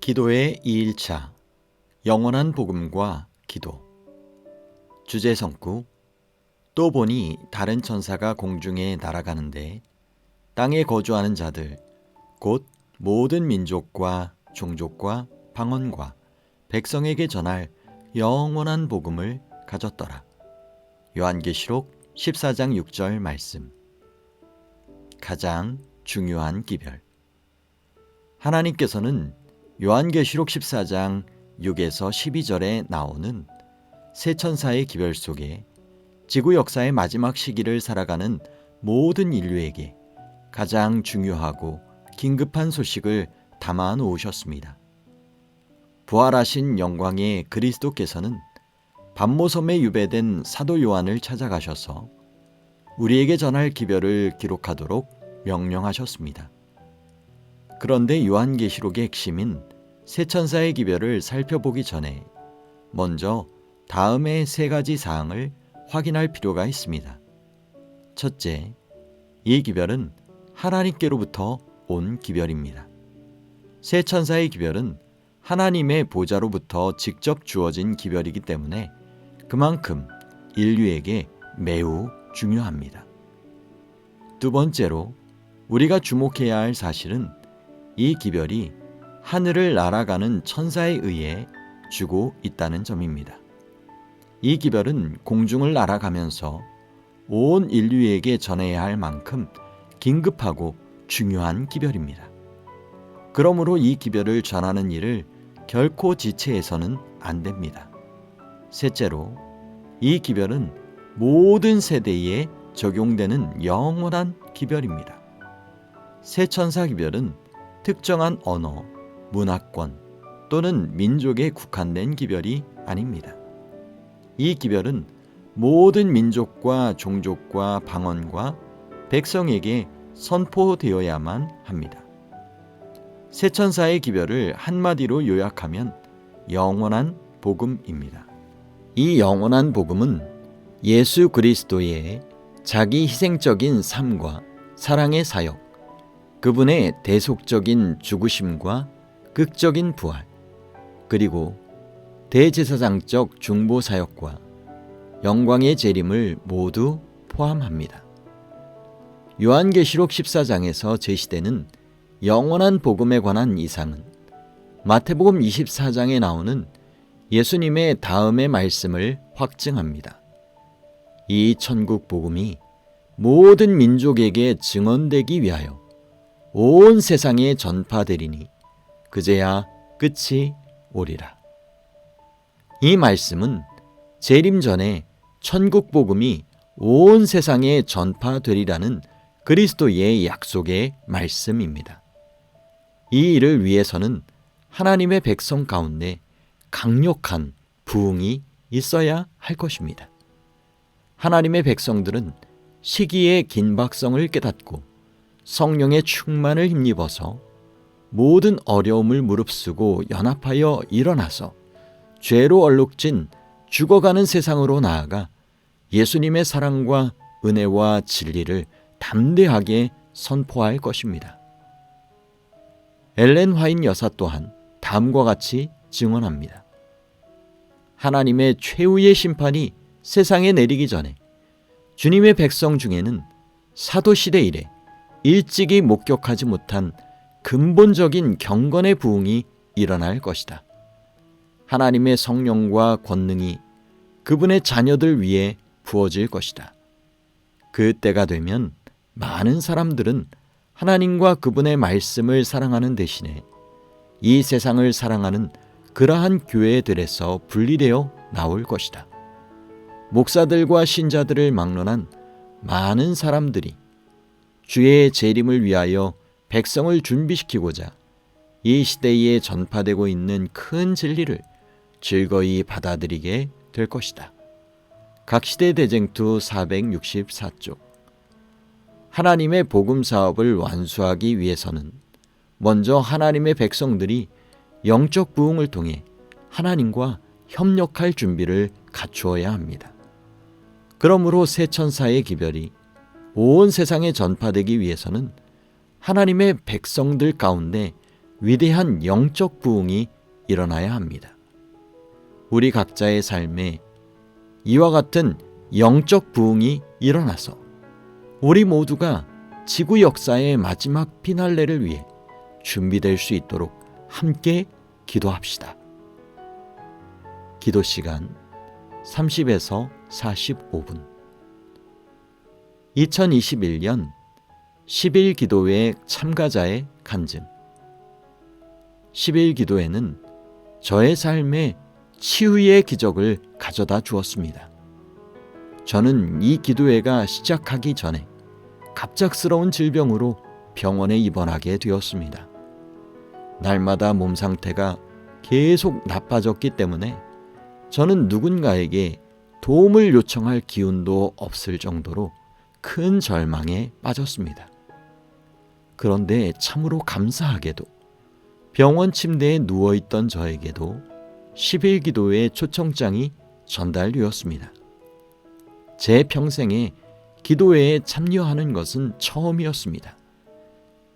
기도의 2일차 영원한 복음과 기도. 주제 성구. 또 보니 다른 천사가 공중에 날아가는데 땅에 거주하는 자들 곧 모든 민족과 종족과 방언과 백성에게 전할 영원한 복음을 가졌더라. 요한계시록 14장 6절 말씀. 가장 중요한 기별. 하나님께서는 요한계시록 14장 6에서 12절에 나오는 세 천사의 기별 속에 지구 역사의 마지막 시기를 살아가는 모든 인류에게 가장 중요하고 긴급한 소식을 담아 놓으셨습니다. 부활하신 영광의 그리스도께서는 반모섬에 유배된 사도 요한을 찾아가셔서 우리에게 전할 기별을 기록하도록 명령하셨습니다. 그런데 요한계시록의 핵심인 세 천사의 기별을 살펴보기 전에 먼저 다음의 세 가지 사항을 확인할 필요가 있습니다. 첫째, 이 기별은 하나님께로부터 온 기별입니다. 세 천사의 기별은 하나님의 보좌로부터 직접 주어진 기별이기 때문에 그만큼 인류에게 매우 중요합니다. 두 번째로 우리가 주목해야 할 사실은 이 기별이 하늘을 날아가는 천사에 의해 주고 있다는 점입니다. 이 기별은 공중을 날아가면서 온 인류에게 전해야 할 만큼 긴급하고 중요한 기별입니다. 그러므로 이 기별을 전하는 일을 결코 지체해서는 안 됩니다. 셋째로, 이 기별은 모든 세대에 적용되는 영원한 기별입니다. 세 천사 기별은 특정한 언어, 문화권 또는 민족에 국한된 기별이 아닙니다. 이 기별은 모든 민족과 종족과 방언과 백성에게 선포되어야만 합니다. 세 천사의 기별을 한마디로 요약하면 영원한 복음입니다. 이 영원한 복음은 예수 그리스도의 자기 희생적인 삶과 사랑의 사역, 그분의 대속적인 죽으심과 극적인 부활, 그리고 대제사장적 중보 사역과 영광의 재림을 모두 포함합니다. 요한계시록 14장에서 제시되는 영원한 복음에 관한 이상은 마태복음 24장에 나오는 예수님의 다음의 말씀을 확증합니다. 이 천국 복음이 모든 민족에게 증언되기 위하여 온 세상에 전파되리니 그제야 끝이 오리라. 이 말씀은 재림 전에 천국 복음이 온 세상에 전파되리라는 그리스도의 약속의 말씀입니다. 이 일을 위해서는 하나님의 백성 가운데 강력한 부흥이 있어야 할 것입니다. 하나님의 백성들은 시기의 긴박성을 깨닫고 성령의 충만을 힘입어서 모든 어려움을 무릅쓰고 연합하여 일어나서 죄로 얼룩진 죽어가는 세상으로 나아가 예수님의 사랑과 은혜와 진리를 담대하게 선포할 것입니다. 엘렌 화인 여사 또한 다음과 같이 증언합니다. 하나님의 최후의 심판이 세상에 내리기 전에 주님의 백성 중에는 사도시대 이래 일찍이 목격하지 못한 근본적인 경건의 부흥이 일어날 것이다. 하나님의 성령과 권능이 그분의 자녀들 위에 부어질 것이다. 그 때가 되면 많은 사람들은 하나님과 그분의 말씀을 사랑하는 대신에 이 세상을 사랑하는 그러한 교회들에서 분리되어 나올 것이다. 목사들과 신자들을 막론한 많은 사람들이 주의 재림을 위하여 백성을 준비시키고자 이 시대에 전파되고 있는 큰 진리를 즐거이 받아들이게 될 것이다. 각시대 대쟁투 464쪽. 하나님의 복음 사업을 완수하기 위해서는 먼저 하나님의 백성들이 영적 부흥을 통해 하나님과 협력할 준비를 갖추어야 합니다. 그러므로 세 천사의 기별이 온 세상에 전파되기 위해서는 하나님의 백성들 가운데 위대한 영적 부흥이 일어나야 합니다. 우리 각자의 삶에 이와 같은 영적 부흥이 일어나서 우리 모두가 지구 역사의 마지막 피날레를 위해 준비될 수 있도록 함께 기도합시다. 기도 시간 30에서 45분. 2021년 10일 기도회 참가자의 간증. 10일 기도회는 저의 삶에 치유의 기적을 가져다 주었습니다. 저는 이 기도회가 시작하기 전에 갑작스러운 질병으로 병원에 입원하게 되었습니다. 날마다 몸 상태가 계속 나빠졌기 때문에 저는 누군가에게 도움을 요청할 기운도 없을 정도로 큰 절망에 빠졌습니다. 그런데 참으로 감사하게도 병원 침대에 누워있던 저에게도 10일 기도회 초청장이 전달되었습니다. 제 평생에 기도회에 참여하는 것은 처음이었습니다.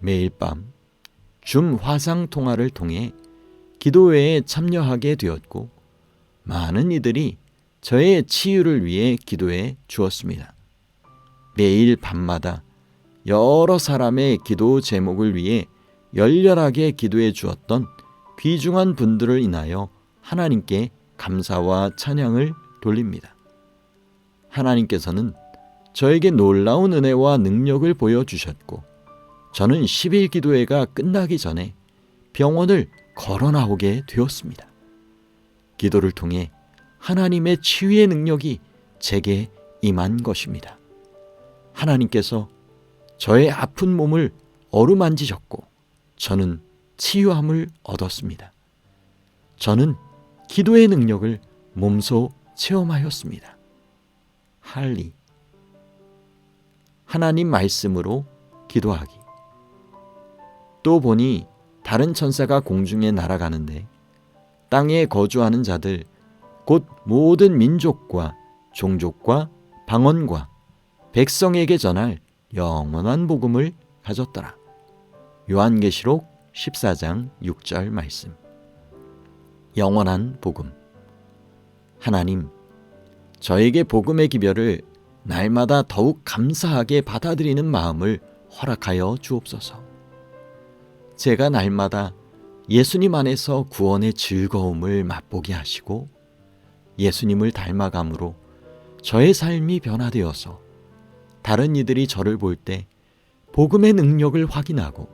매일 밤 줌 화상 통화를 통해 기도회에 참여하게 되었고 많은 이들이 저의 치유를 위해 기도해 주었습니다. 매일 밤마다 여러 사람의 기도 제목을 위해 열렬하게 기도해 주었던 귀중한 분들을 인하여 하나님께 감사와 찬양을 돌립니다. 하나님께서는 저에게 놀라운 은혜와 능력을 보여주셨고 저는 10일 기도회가 끝나기 전에 병원을 걸어 나오게 되었습니다. 기도를 통해 하나님의 치유의 능력이 제게 임한 것입니다. 하나님께서 저의 아픈 몸을 어루만지셨고 저는 치유함을 얻었습니다. 저는 기도의 능력을 몸소 체험하였습니다. 할리. 하나님 말씀으로 기도하기. 또 보니 다른 천사가 공중에 날아가는데 땅에 거주하는 자들 곧 모든 민족과 종족과 방언과 백성에게 전할 영원한 복음을 가졌더라. 요한계시록 14장 6절 말씀. 영원한 복음. 하나님, 저에게 복음의 기별을 날마다 더욱 감사하게 받아들이는 마음을 허락하여 주옵소서. 제가 날마다 예수님 안에서 구원의 즐거움을 맛보게 하시고 예수님을 닮아감으로 저의 삶이 변화되어서 다른 이들이 저를 볼 때 복음의 능력을 확인하고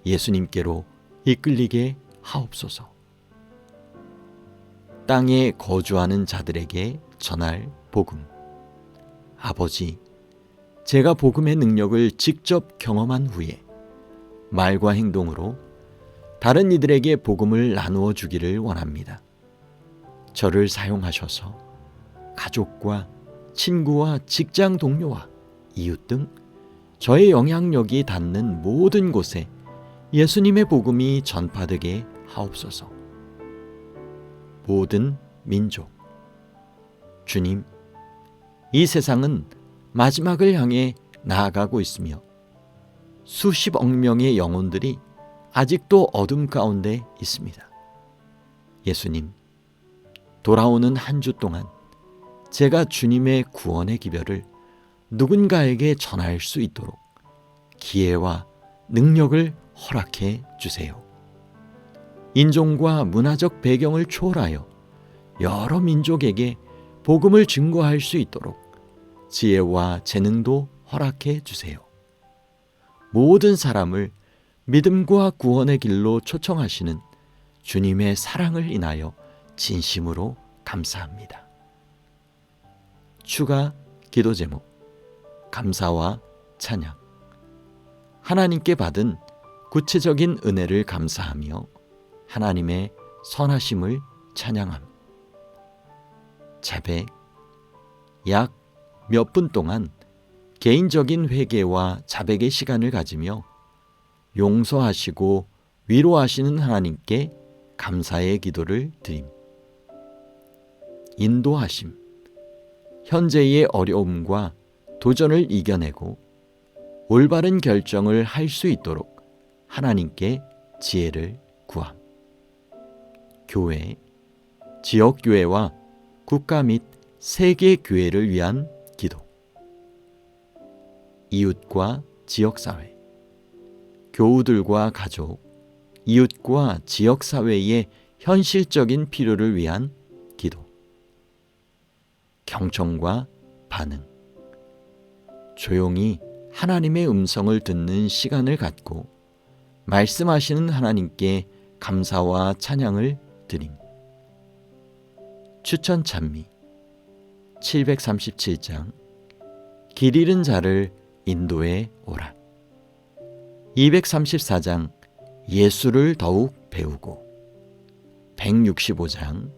예수님께로 이끌리게 하옵소서. 땅에 거주하는 자들에게 전할 복음. 아버지, 제가 복음의 능력을 직접 경험한 후에 말과 행동으로 다른 이들에게 복음을 나누어 주기를 원합니다. 저를 사용하셔서 가족과 친구와 직장 동료와 이웃 등 저의 영향력이 닿는 모든 곳에 예수님의 복음이 전파되게 하옵소서. 모든 민족. 주님, 이 세상은 마지막을 향해 나아가고 있으며 수십억 명의 영혼들이 아직도 어둠 가운데 있습니다. 예수님, 돌아오는 한 주 동안 제가 주님의 구원의 기별을 누군가에게 전할 수 있도록 기회와 능력을 허락해 주세요. 인종과 문화적 배경을 초월하여 여러 민족에게 복음을 증거할 수 있도록 지혜와 재능도 허락해 주세요. 모든 사람을 믿음과 구원의 길로 초청하시는 주님의 사랑을 인하여 진심으로 감사합니다. 추가 기도 제목. 감사와 찬양. 하나님께 받은 구체적인 은혜를 감사하며 하나님의 선하심을 찬양함. 자백. 약 몇 분 동안 개인적인 회개와 자백의 시간을 가지며 용서하시고 위로하시는 하나님께 감사의 기도를 드림. 인도하심. 현재의 어려움과 도전을 이겨내고 올바른 결정을 할 수 있도록 하나님께 지혜를 교회, 지역교회와 국가 및 세계 교회를 위한 기도. 이웃과 지역사회, 교우들과 가족, 이웃과 지역사회의 현실적인 필요를 위한 기도. 경청과 반응, 조용히 하나님의 음성을 듣는 시간을 갖고 말씀하시는 하나님께 감사와 찬양을 드림. 추천 찬미 737장 길 잃은 자를 인도해 오라. 234장 예수를 더욱 배우고 165장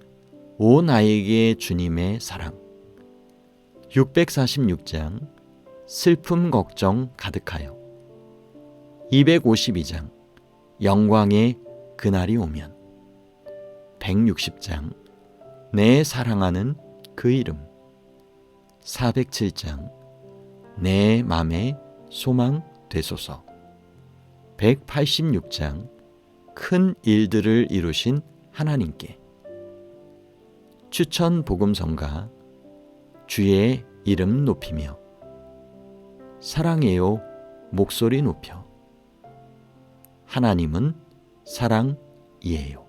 오 나에게 주님의 사랑 646장 슬픔 걱정 가득하여 252장 영광의 그날이 오면 160장 내 사랑하는 그 이름 407장 내 맘에 소망 되소서 186장 큰 일들을 이루신 하나님께 추천 복음성가 주의 이름 높이며 사랑해요 목소리 높여 하나님은 사랑이에요.